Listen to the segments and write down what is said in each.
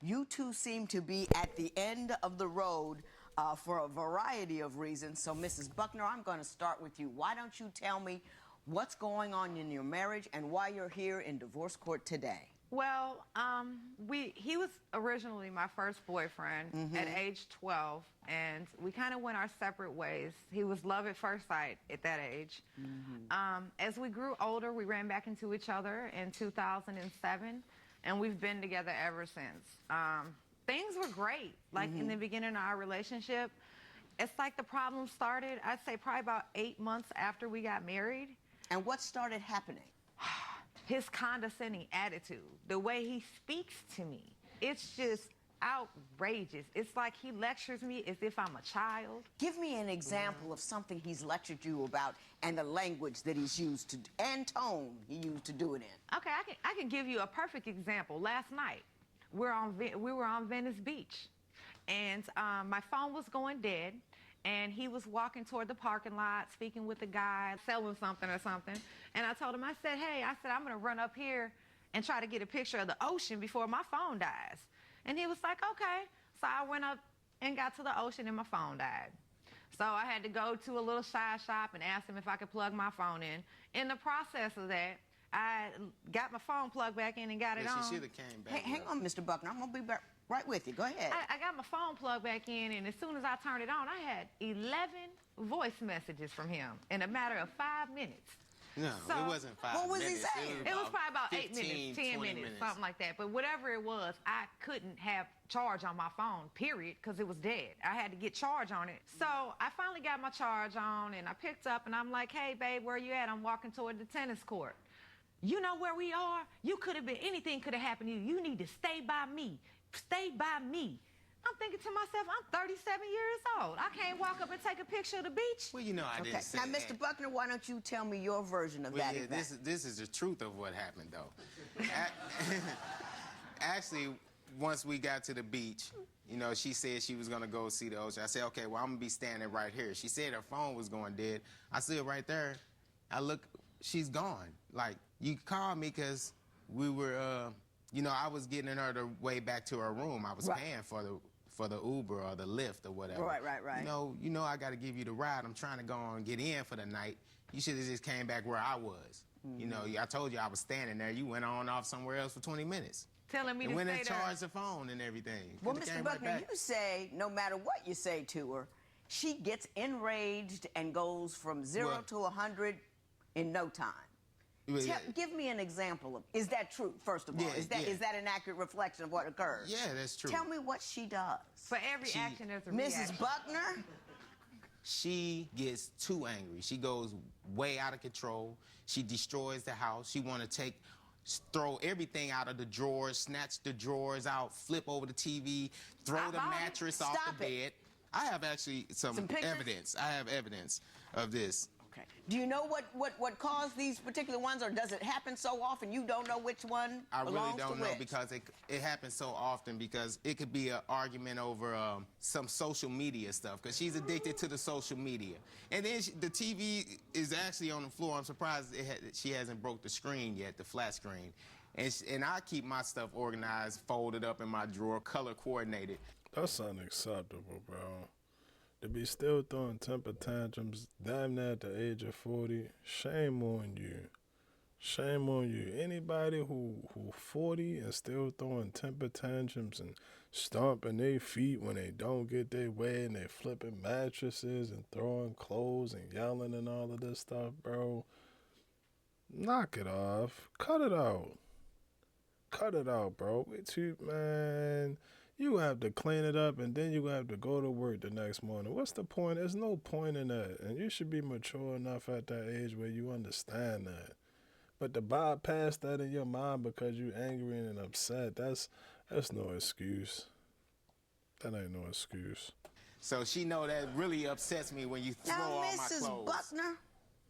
You two seem to be at the end of the road for a variety of reasons. So, Mrs. Buckner, I'm going to start with you. Why don't you tell me what's going on in your marriage and why you're here in divorce court today? Well, he was originally my first boyfriend at age 12, and we kind of went our separate ways. He was love at first sight at that age. As we grew older, we ran back into each other in 2007, and we've been together ever since. Things were great, like in the beginning of our relationship. It's like the problem started, I'd say probably about 8 months after we got married. And what started happening? His condescending attitude, the way he speaks to me, it's just outrageous. It's like he lectures me as if I'm a child. Give me an example of something he's lectured you about and the language that he's used to, and tone he used to do it in. Okay, I can give you a perfect example. Last night, we were on Venice Beach, and my phone was going dead, and he was walking toward the parking lot, speaking with the guy, selling something or something. And I told him, I said, hey, I'm gonna run up here and try to get a picture of the ocean before my phone dies. And he was like, okay. So I went up and got to the ocean and my phone died. So I had to go to a little side shop and ask him if I could plug my phone in. In the process of that, I got my phone plugged back in and got it on. She should have came back. Hey, hang on, Mr. Buckner. I'm gonna be right with you. Go ahead. I got my phone plugged back in, and as soon as I turned it on, I had 11 voice messages from him in a matter of 5 minutes. No, So, it wasn't 5 what was he minutes. saying? It was probably about 8 15, minutes, 10 20 minutes, something like that. But whatever it was, I couldn't have charge on my phone, period, because it was dead. I had to get charge on it. So I finally got my charge on, and I picked up, and I'm like, hey, babe, where you at? I'm walking toward the tennis court. You know where we are? You could have been, anything could have happened to you. You need to stay by me. Stay by me. I'm thinking to myself, I'm 37 years old. I can't walk up and take a picture of the beach. Well, you know I didn't say Now, that. Mr. Buckner, why don't you tell me your version of that event? This is the truth of what happened, though. Actually, once we got to the beach, you know, she said she was going to go see the ocean. I said, okay, well, I'm going to be standing right here. She said her phone was going dead. I stood right there. I look, she's gone. Like, you called me because we were, you know, I was getting her the way back to her room. I was paying for the Uber or the Lyft or whatever. Right. You know, I got to give you the ride. I'm trying to go on and get in for the night. You should have just came back where I was. You know, I told you I was standing there. You went on off somewhere else for 20 minutes. Telling me and to went stay and there. charged the phone and everything. Well, Coulda Mr. came Buckner, right back. you say no matter what you say to her, she gets enraged and goes from 0 to 100 in no time. Well, yeah. Give me an example of, is that true, first of all? Yeah, Is that an accurate reflection of what occurred? Yeah, that's true. Tell me what she does. For every action, there's a reaction. Mrs. Buckner? She gets too angry. She goes way out of control. She destroys the house. She want to throw everything out of the drawers, snatch the drawers out, flip over the TV, throw the mattress off the bed. I have actually some evidence. I have evidence of this. Okay. Do you know what caused these particular ones, or does it happen so often you don't know which one I really belongs don't to know which? because it happens so often because it could be an argument over some social media stuff because she's addicted to the social media. And then the TV is actually on the floor. I'm surprised she hasn't broke the screen yet, the flat screen. And I keep my stuff organized, folded up in my drawer, color coordinated. That's unacceptable, bro. To be still throwing temper tantrums damn near at the age of 40, shame on you. Shame on you. Anybody who 40 and still throwing temper tantrums and stomping their feet when they don't get their way and they flipping mattresses and throwing clothes and yelling and all of this stuff, bro, knock it off. Cut it out. Cut it out, bro. Man, you have to clean it up and then you have to go to work the next morning. What's the point? There's no point in that. And you should be mature enough at that age where you understand that. But to bypass that in your mind because you're angry and upset, that's no excuse. That ain't no excuse. So she know that really upsets me when you throw all my clothes. Now, Mrs. Buckner,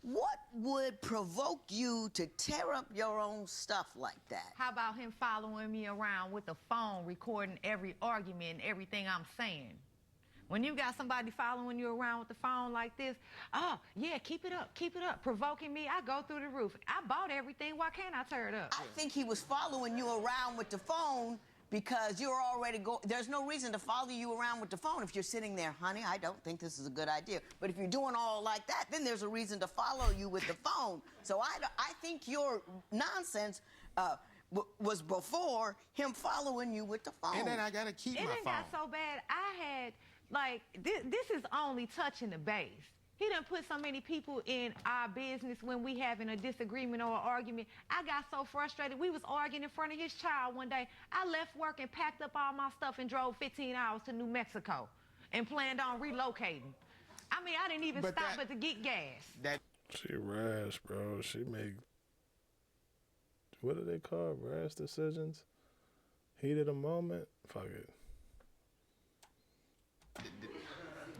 what would provoke you to tear up your own stuff like that? How about him following me around with a phone, recording every argument and everything I'm saying? When you got somebody following you around with the phone like this, oh, yeah, keep it up, provoking me, I go through the roof. I bought everything, why can't I tear it up? I think he was following you around with the phone because you're already there's no reason to follow you around with the phone if you're sitting there, honey, I don't think this is a good idea. But if you're doing all like that, then there's a reason to follow you with the phone. So I think your nonsense was before him following you with the phone. And then I gotta keep my phone. It got so bad. I had, like, this is only touching the base. He done put so many people in our business when we having a disagreement or an argument. I got so frustrated. We was arguing in front of his child one day. I left work and packed up all my stuff and drove 15 hours to New Mexico and planned on relocating. I mean, I didn't even stop but to get gas. She rash, bro. She make, what do they call rash decisions? Heat of the moment? Fuck it.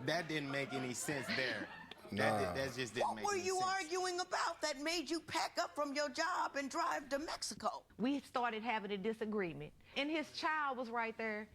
That didn't make any sense there. Nah. That just didn't make any sense. What were you arguing about that made you pack up from your job and drive to Mexico? We started having a disagreement, and his child was right there,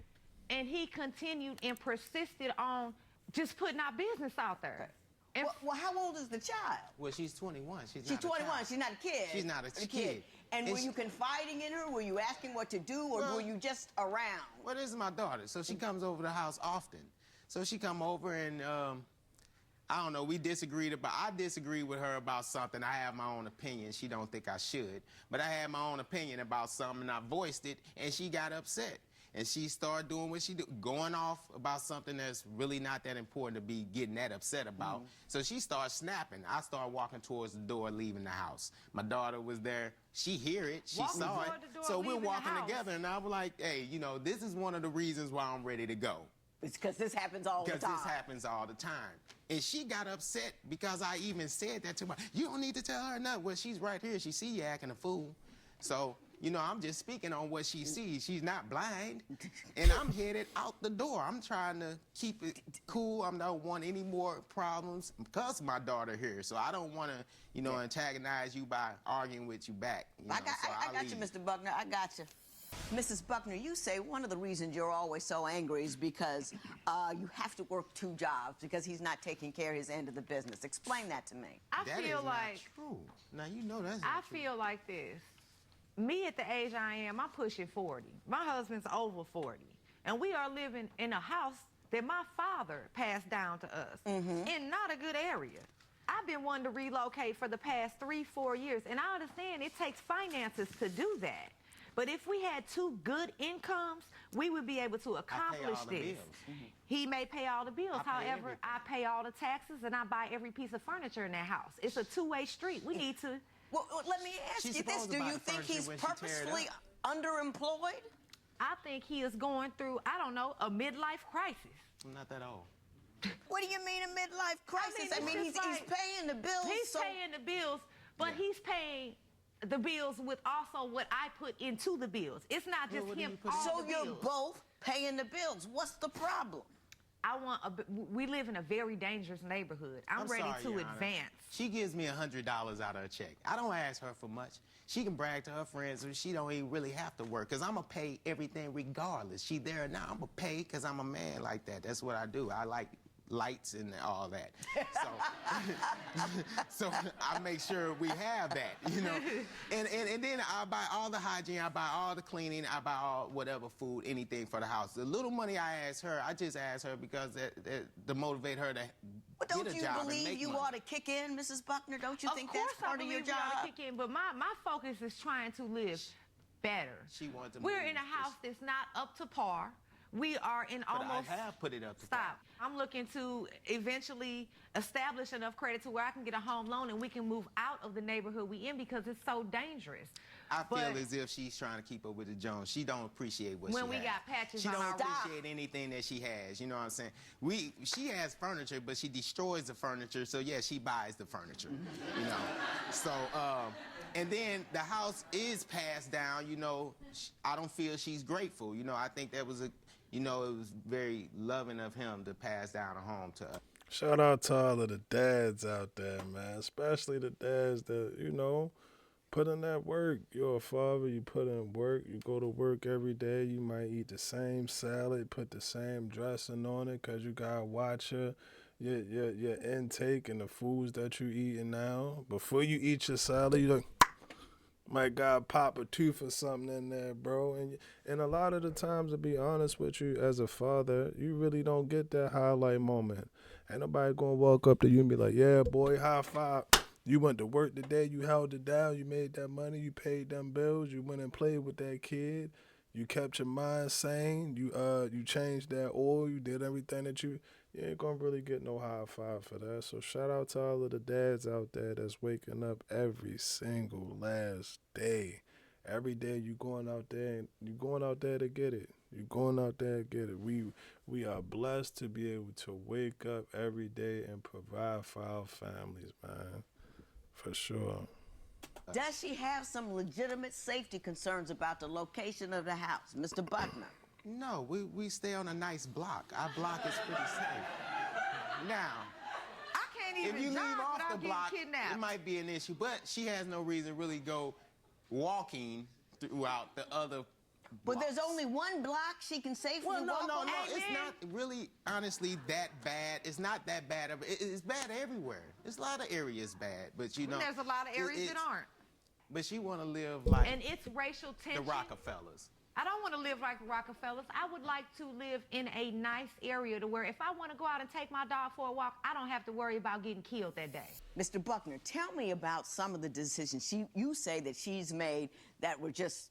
and he continued and persisted on just putting our business out there. And well, how old is the child? Well, she's 21. She's 21. Not a child. She's not a kid. She's not a kid. And were you confiding in her? Were you asking what to do, or were you just around? Well, this is my daughter, so she comes over the house often. So she come over and, I don't know, I disagree with her about something. I have my own opinion. She don't think I should. But I had my own opinion about something, and I voiced it, and she got upset. And she started doing what she do, going off about something that's really not that important to be getting that upset about. So she started snapping. I started walking towards the door, leaving the house. My daughter was there. She hear it. She Walking saw it. toward the door, So we're leaving the walking house. together, and I was like, hey, you know, this is one of the reasons why I'm ready to go. It's because this happens all the time. Because this happens all the time. And she got upset because I even said that to her. You don't need to tell her nothing. Well, she's right here. She see you acting a fool. So, you know, I'm just speaking on what she sees. She's not blind. And I'm headed out the door. I'm trying to keep it cool. I don't want any more problems because my daughter here. So I don't want to, you know, antagonize you by arguing with you back. I got you, Mr. Buckner. I got you. Mrs. Buckner, you say one of the reasons you're always so angry is because you have to work 2 jobs because he's not taking care of his end of the business. Explain that to me. I That feel is like not true. Now, you know that's I not true. feel like this. Me at the age I am, I'm pushing 40. My husband's over 40. And we are living in a house that my father passed down to us in not a good area. I've been wanting to relocate for the past 3-4 years, and I understand it takes finances to do that. But if we had 2 good incomes, we would be able to accomplish all the this. bills. He may pay all the bills. I pay However, everything. I pay all the taxes, and I buy every piece of furniture in that house. It's a 2-way street. We need to... Well, let me ask She's you this. supposed to Do buy you the think furniture he's when she tear it purposefully up. underemployed? I think he is going through, I don't know, a midlife crisis. I'm not that old. What do you mean a midlife crisis? I mean, it's he's just like- paying the bills. He's so paying the bills, but he's paying the bills with also what I put into the bills. It's not just what do him you put all So the you're bills. both paying the bills. What's the problem? We live in a very dangerous neighborhood. I'm ready sorry, to Your Honor. advance. She gives me $100 out of her check. I don't ask her for much. She can brag to her friends, but she don't even really have to work, because I'm going to pay everything regardless. She there now. I'm going to pay because I'm a man like that. That's what I do. I like lights and all that. So I make sure we have that, you know. And then I buy all the hygiene, I buy all the cleaning, I buy all whatever food, anything for the house. The little money I ask her, I just ask her because to motivate her to But get don't a you job and believe make you money. ought to kick in, Mrs. Buckner? Don't you think that's part of your Of course I believe we ought job? to kick in, but my focus is trying to live better. She wanted to We're move in a this- house that's not up to par. We are in But almost... I have put it up to Stop. I'm looking to eventually establish enough credit to where I can get a home loan and we can move out of the neighborhood we in because it's so dangerous. I But feel as if she's trying to keep up with the Jones. She don't appreciate what when she we has. got patches She on don't our appreciate anything that she has. You know what I'm saying? She has furniture, but she destroys the furniture. So yeah, she buys the furniture. You know. So and then the house is passed down. You know, I don't feel she's grateful. You know, I think that was it was very loving of him to pass down a home to us. Shout out to all of the dads out there, man. Especially the dads that, you know, put in that work. You're a father, you put in work. You go to work every day. You might eat the same salad, put the same dressing on it because you got to watch your intake and the foods that you eating now. Before you eat your salad, you like, Might God pop a tooth or something in there, bro. And a lot of the times, to be honest with you, as a father, you really don't get that highlight moment. Ain't nobody gonna walk up to you and be like, yeah, boy, high five. You went to work today, you held it down, you made that money, you paid them bills, you went and played with that kid, you kept your mind sane, you changed that oil, you did everything that you ain't gonna really get no high five for that. So shout out to all of the dads out there that's waking up every single last day. Every day you going out there and you going out there to get it. You going out there to get it. We are blessed to be able to wake up every day and provide for our families, man. For sure. Does she have some legitimate safety concerns about the location of the house, Mr. Buckner? No, we stay on a nice block. Our block is pretty safe. Now, I can't even if you leave jog off without the getting block, kidnapped. it might be an issue, but she has no reason to really go walking throughout the other But blocks. there's only one block she can safely Well, no, walk no, on? no. Amen. It's not really, honestly, that bad. It's not that bad. It's bad everywhere. There's a lot of areas bad, but you know. There's a lot of areas that aren't. But she want to live like And it's racial the tension. Rockefellers. I don't want to live like the Rockefellers. I would like to live in a nice area to where if I want to go out and take my dog for a walk, I don't have to worry about getting killed that day. Mr. Buckner, tell me about some of the decisions you say that she's made that were just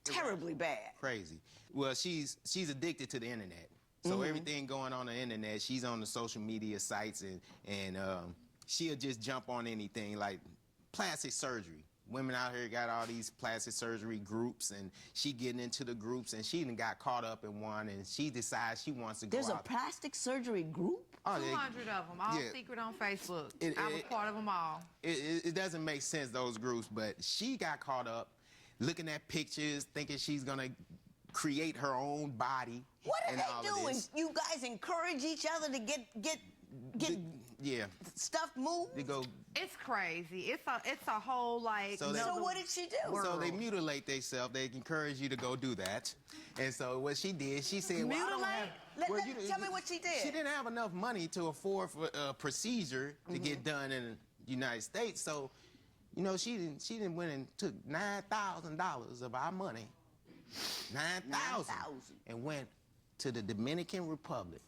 terribly bad. Crazy. Well, she's addicted to the internet. So everything going on the internet, she's on the social media sites and she'll just jump on anything like plastic surgery. Women out here got all these plastic surgery groups, and she getting into the groups, and she even got caught up in one, and she decides she wants to go There's a out. plastic surgery group? Oh, 200 of them, all yeah. secret on Facebook. It- I was it- part of them all. It doesn't make sense, those groups, but she got caught up looking at pictures, thinking she's going to create her own body. What are and all they of doing? this. You guys encourage each other to get Yeah, stuff moved? they go. It's crazy. It's a whole like. So they- So another what did she do? So they world. mutilate themselves. They encourage you to go do that. And so what she did, she said, well, I don't have... Mutilate? Tell me what she did. She didn't have enough money to afford for a procedure to get done in the United States. So, you know, she didn't went and took $9,000 of our money. $9,000. And went to the Dominican Republic.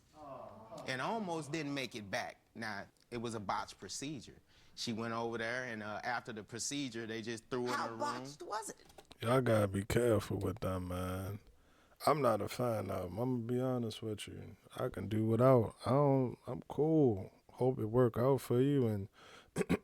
And almost didn't make it back. Now, it was a botched procedure. She went over there, and after the procedure, they just threw her in How a room. botched was it? Y'all gotta be careful with them, man. I'm not a fan of them. I'm gonna be honest with you. I can do without. I'm cool. Hope it work out for you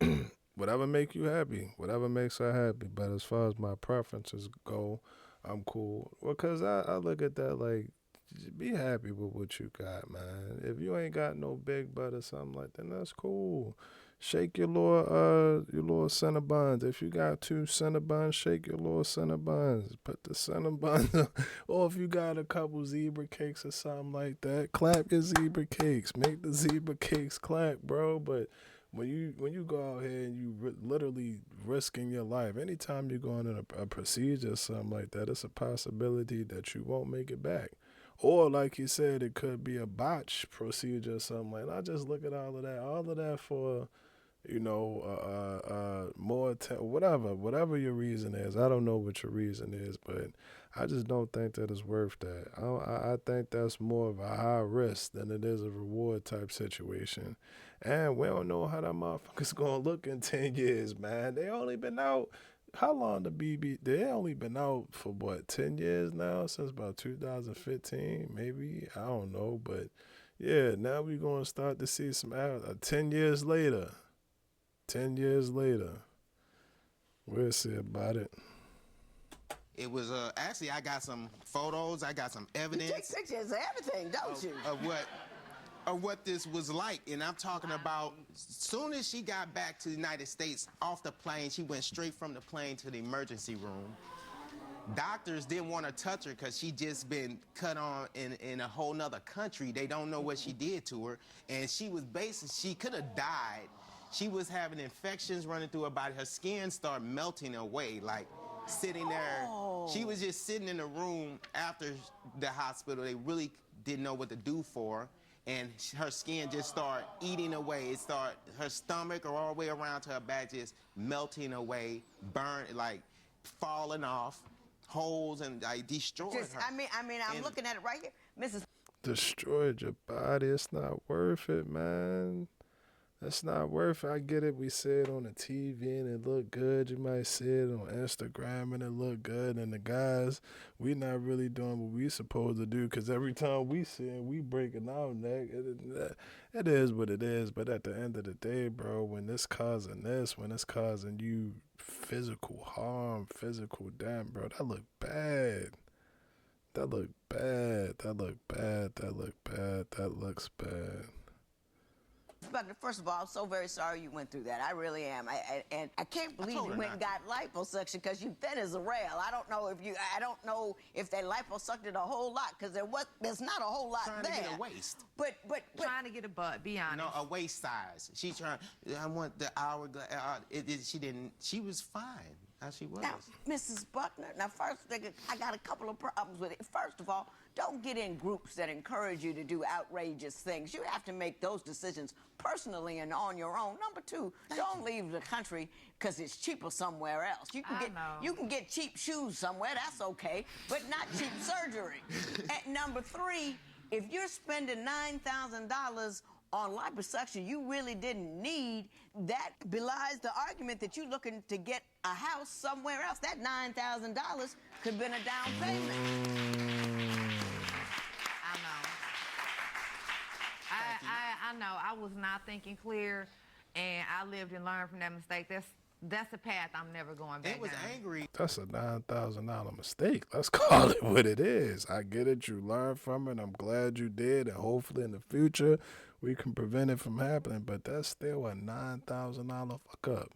and whatever make you happy, whatever makes her happy. But as far as my preferences go, I'm cool. Well, cause I look at that like, just be happy with what you got, man. If you ain't got no big butt or something like that, that's cool. Shake your little Cinnabons. If you got 2 Cinnabons, shake your little Cinnabons. Put the Cinnabons on. Or if you got a couple zebra cakes or something like that, clap your zebra cakes. Make the zebra cakes clap, bro. But when you go out here and you literally risking your life, anytime you're going in a procedure or something like that, it's a possibility that you won't make it back. Or like you said, it could be a botched procedure or something like that. I just look at all of that for, you know, more whatever your reason is. I don't know what your reason is, but I just don't think that it's worth that. I think that's more of a high risk than it is a reward type situation. And we don't know how that motherfucker's gonna look in 10 years, man. They only been out. How long the BB? They only been out for what, 10 years now? Since about 2015, maybe. I don't know, but yeah, now we're gonna start to see some 10 years later. 10 years later, we'll see about it. It was actually, I got some photos, I got some You evidence take pictures of everything, don't you? of what this was like. And I'm talking about, soon as she got back to the United States off the plane, she went straight from the plane to the emergency room. Doctors didn't want to touch her because she just been cut on in a whole nother country. They don't know what she did to her. And she was she could have died. She was having infections running through her body. Her skin started melting away, like sitting there. She was just sitting in a room after the hospital. They really didn't know what to do for her. and her skin just started eating away. Her stomach or all the way around to her back just melting away, burnt, like falling off, holes, and like destroyed her. I'm And- looking at it right here, Mrs. Destroyed your body. It's not worth it, man. It's not worth it. I get it. We see it on the TV and it look good. You might see it on Instagram and it look good. And the guys, we not really doing what we supposed to do, because every time we see it, we breaking our neck. It is what it is. But at the end of the day, bro, when it's causing you physical harm, physical damage, bro, that look bad. That look bad. That look bad. That look bad. That looks bad. Buckner, first of all, I'm so very sorry you went through that. I really am. And I can't believe told you her went and got liposuction, because you thin as a rail. I don't know if they liposucked it a whole lot, because there's not a whole lot Trying there. to get a waist. But Trying to get a butt, be honest. No, a waist size. She trying. I want the hourglass. She didn't. She was fine how she was. now, Mrs. Buckner, first, I got a couple of problems with it. First of all, don't get in groups that encourage you to do outrageous things. You have to make those decisions personally and on your own. Number two, don't leave the country because it's cheaper somewhere else. You can get cheap shoes somewhere, that's okay, but not cheap surgery. And number three, if you're spending $9,000 on liposuction you really didn't need, that belies the argument that you're looking to get a house somewhere else. That $9,000 could have been a down payment. I know. I know. I was not thinking clear, and I lived and learned from that mistake. That's a path I'm never going back It was down. angry. That's a $9,000 mistake. Let's call it what it is. I get it. You learned from it. I'm glad you did. And hopefully in the future, we can prevent it from happening. But that's still a $9,000 fuck up.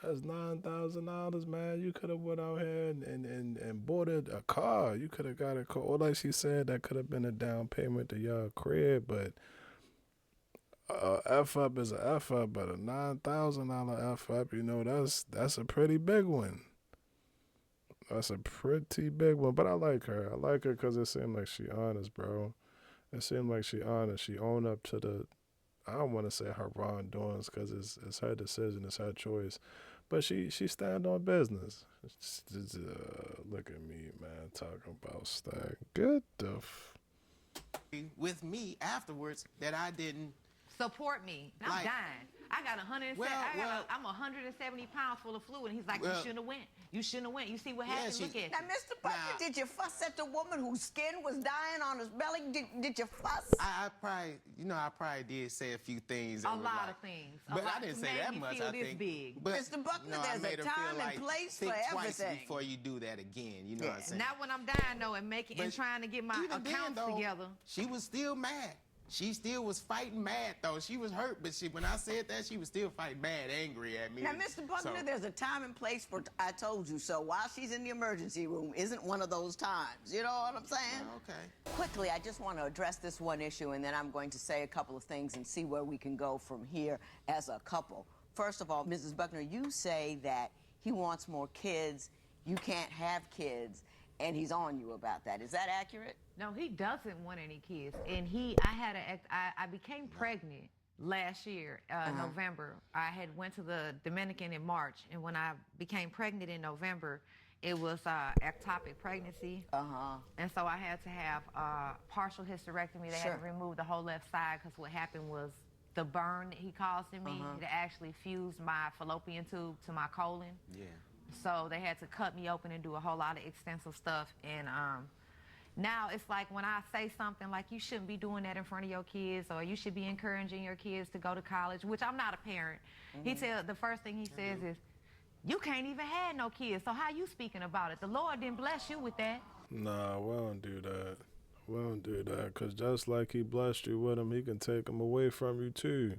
That's $9,000, man. You could have went out here and bought a car. You could have got a car. Or like she said, that could have been a down payment to your crib. But F up is a F up, but a $9,000 F up, you know, that's a pretty big one. That's a pretty big one. But I like her. I like her because it seemed like she honest, bro. It seemed like she honest. She owned up to the, I don't want to say her wrongdoings because it's her decision, it's her choice. But she stand on business. Look at me, man, talking about stand. Good With me afterwards that I didn't. Support me. I'm Like- dying. I got 170. I'm 170 pounds full of fluid. And he's like, Well- you shouldn't have went. You shouldn't have went. You see what Yeah, happened? she- Look at Now, you. Mr. Buckner, Now- did you fuss at the woman whose skin was dying on his belly? Did you fuss? I probably did say a few things. that A were lot like- of things. But I to didn't say make that me much, feel I this think. big. But, Mr. Buckner, I there's a made her feel time and like, place think for twice everything. before you do that again. You know what I'm saying? Not when I'm dying, though, and But trying to get my even then, accounts though, together. She was still mad. She still was fighting mad, though. She was hurt, but when I said that, she was still fighting mad, angry at me. Now, Mr. Buckner, So- there's a time and place for I told you so. While she's in the emergency room isn't one of those times. You know what I'm saying? Okay. Quickly, I just want to address this one issue, and then I'm going to say a couple of things and see where we can go from here as a couple. First of all, Mrs. Buckner, you say that he wants more kids, you can't have kids, and he's on you about that. Is that accurate? No, he doesn't want any kids. And I became pregnant last year, November. I had went to the Dominican in March, and when I became pregnant in November, it was ectopic pregnancy. And so I had to have partial hysterectomy. They Sure. had to remove the whole left side because what happened was the burn that he caused in me, it actually fused my fallopian tube to my colon. Yeah. So they had to cut me open and do a whole lot of extensive stuff. And now it's like when I say something like you shouldn't be doing that in front of your kids, or you should be encouraging your kids to go to college, which I'm not a parent. The first thing he says is, you can't even have no kids, so how you speaking about it? The Lord didn't bless you with that. Nah, we don't do that. We don't do that, because just like he blessed you with him, he can take them away from you too.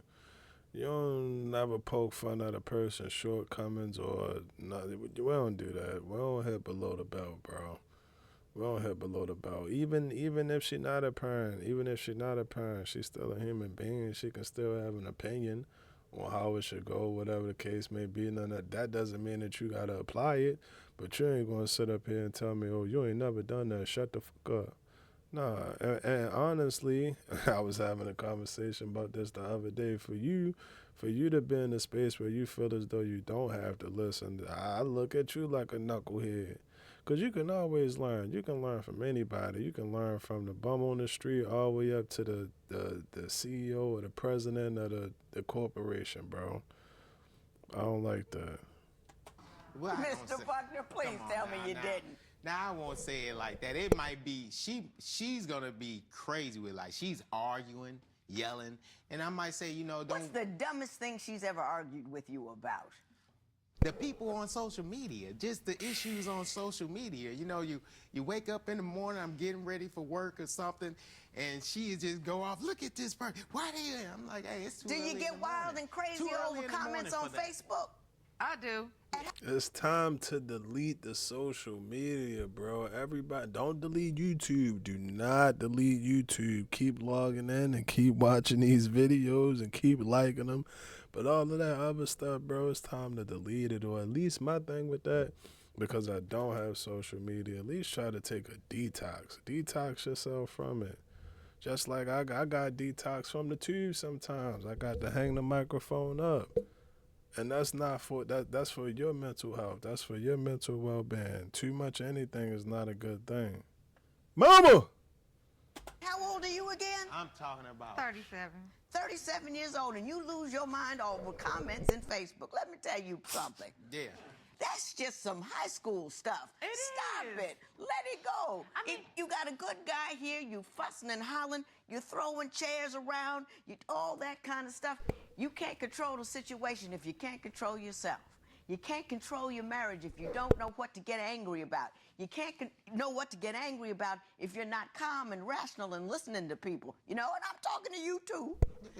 You don't never poke fun at a person's shortcomings or nothing. We don't do that. We don't hit below the belt, bro. We don't hit below the belt. Even if she's not a parent, she's still a human being. She can still have an opinion on how it should go, whatever the case may be. None of that doesn't mean that you gotta apply it. But you ain't gonna sit up here and tell me, oh, you ain't never done that. Shut the fuck up. Nah, and honestly, I was having a conversation about this the other day. For you to be in a space where you feel as though you don't have to listen, I look at you like a knucklehead. Cause you can always learn. You can learn from anybody. You can learn from the bum on the street all the way up to the CEO or the president of the corporation, bro. I don't like that. Well, I don't Mr. say- Buckner, please Come on tell now, me you now. didn't. Now I won't say it like that. It might be she's gonna be crazy with, like, she's arguing, yelling, and I might say, don't. What's the dumbest thing she's ever argued with you about? The people on social media, just the issues on social media. You wake up in the morning, I'm getting ready for work or something, and she just go off, look at this person. Why they here? I'm like, hey, it's too Do early you in get the wild morning. and crazy Too early over in the comments morning on for that. Facebook? I do. It's time to delete the social media, bro. Everybody, don't delete YouTube. Do not delete YouTube. Keep logging in and keep watching these videos and keep liking them. But all of that other stuff, bro, it's time to delete it. Or at least my thing with that, because I don't have social media, at least try to take a detox. Detox yourself from it. Just like I got detox from the tube sometimes. I got to hang the microphone up. And that's not for that's for your mental health. That's for your mental well-being. Too much anything is not a good thing. Mama! How old are you again? I'm talking about 37. 37 years old, and you lose your mind over comments in Facebook. Let me tell you something. yeah. That's just some high school stuff. It Stop is. it. Let it go. I mean- You got a good guy here, you fussing and hollering, you throwing chairs around, all that kind of stuff. You can't control the situation if you can't control yourself. You can't control your marriage if you don't know what to get angry about. You can't know what to get angry about if you're not calm and rational and listening to people. And I'm talking to you too.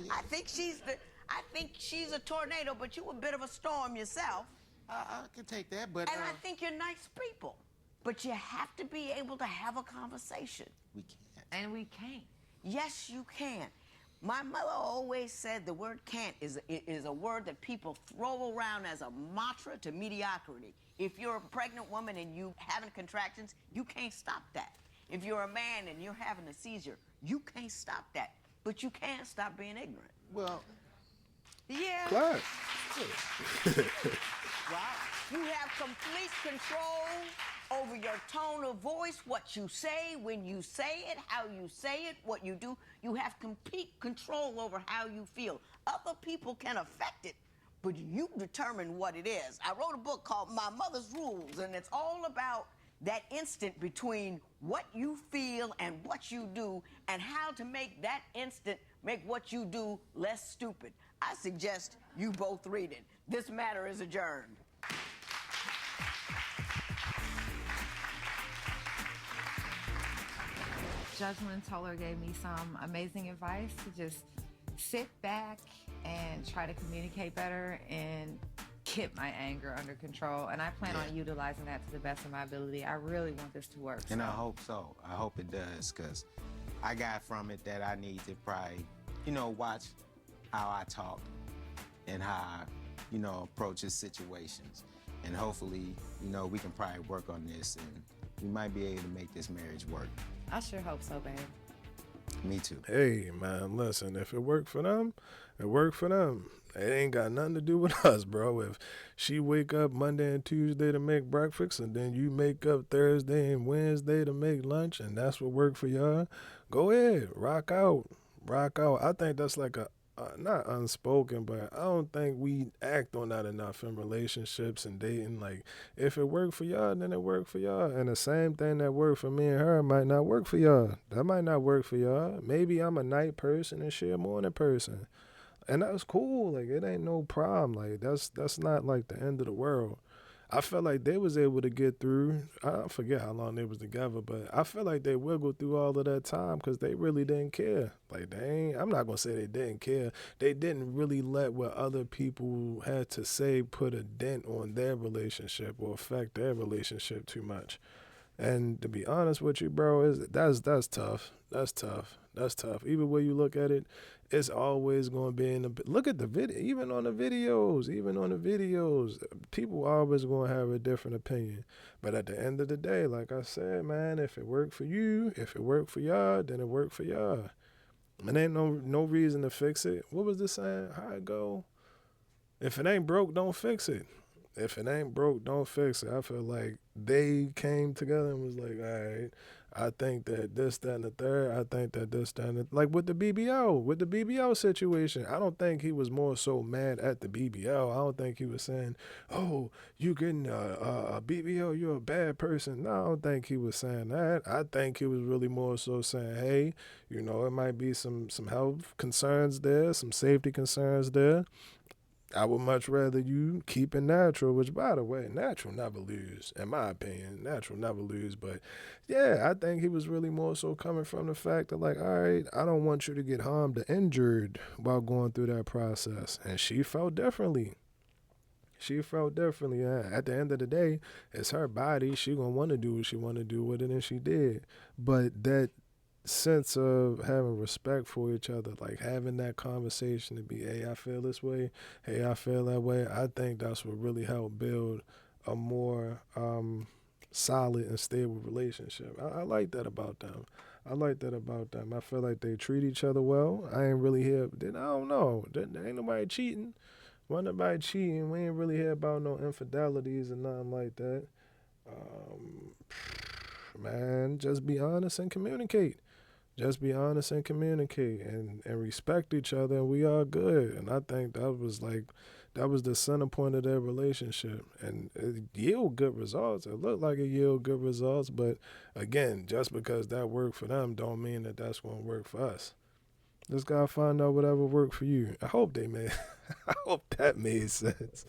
I think she's a tornado, but you a bit of a storm yourself. I can take that, but And I think you're nice people. But you have to be able to have a conversation. we can't. And we can't. Yes, you can. My mother always said the word can't is a word that people throw around as a mantra to mediocrity. If you're a pregnant woman and you having contractions, you can't stop that. If you're a man and you're having a seizure, you can't stop that. But you can stop being ignorant. Well, Yeah. Class. You have complete control over your tone of voice, what you say, when you say it, how you say it, what you do. You have complete control over how you feel. Other people can affect it, but you determine what it is. I wrote a book called My Mother's Rules, and it's all about that instant between what you feel and what you do, and how to make that instant make what you do less stupid. I suggest you both read it. This matter is adjourned. Judgment Toller gave me some amazing advice to just sit back and try to communicate better and keep my anger under control. And I plan on utilizing that to the best of my ability. I really want this to work. and I hope so. I hope it does, because I got from it that I need to probably, watch how I talk and how I, approach the situations. And hopefully, we can probably work on this, and we might be able to make this marriage work. I sure hope so, babe. Me too. Hey, man, listen, if it worked for them, it worked for them. It ain't got nothing to do with us, bro. If she wake up Monday and Tuesday to make breakfast, and then you make up Thursday and Wednesday to make lunch, and that's what worked for y'all, go ahead, rock out. Rock out. I think that's like not unspoken, but I don't think we act on that enough in relationships and dating. Like, if it worked for y'all, then it worked for y'all. And the same thing that worked for me and her might not work for y'all. That might not work for y'all. Maybe I'm a night person and she a morning person. And that's cool. Like, it ain't no problem. Like, that's not like the end of the world. I felt like they was able to get through. I forget how long they was together, but I feel like they wiggled through all of that time because they really didn't care. Like, I'm not going to say they didn't care. They didn't really let what other people had to say put a dent on their relationship or affect their relationship too much. And to be honest with you, bro, that's tough. That's tough. That's tough. Either way you look at it, it's always going to be in the. Look at the video. Even on the videos, people always going to have a different opinion. But at the end of the day, like I said, man, if it worked for you, if it worked for y'all, then it worked for y'all. And ain't no reason to fix it. What was the saying? How it go? If it ain't broke, don't fix it. If it ain't broke, don't fix it. I feel like they came together and was like, all right, I think that this, that, and the third. I think that this, that, and the, like with the BBO situation. I don't think he was more so mad at the BBO. I don't think he was saying, oh, you getting a BBO, you're a bad person. No, I don't think he was saying that. I think he was really more so saying, hey, you know, it might be some health concerns there, some safety concerns there. I would much rather you keep it natural, which, by the way, natural never lose, in my opinion. Natural never lose. But, yeah, I think he was really more so coming from the fact that, like, all right, I don't want you to get harmed or injured while going through that process. And she felt differently. At the end of the day, it's her body. She going to want to do what she want to do with it, and she did. But that sense of having respect for each other, like having that conversation to be, hey, I feel this way, hey, I feel that way, I think that's what really helped build a more solid and stable relationship. I like that about them. I feel like they treat each other well. I ain't really hear, I don't know, there ain't nobody cheating. Wasn't nobody cheating. We ain't really hear about no infidelities or nothing like that. Man, just be honest and communicate. Just be honest and communicate and respect each other, and we are good. And I think that was the center point of their relationship. And it yielded good results. It looked like it yielded good results, but again, just because that worked for them don't mean that that's going to work for us. Just gotta find out whatever worked for you. I hope that made sense.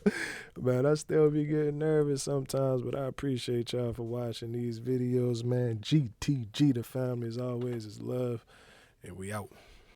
Man, I still be getting nervous sometimes, but I appreciate y'all for watching these videos, man. GTG, the family, as always, is love, and we out.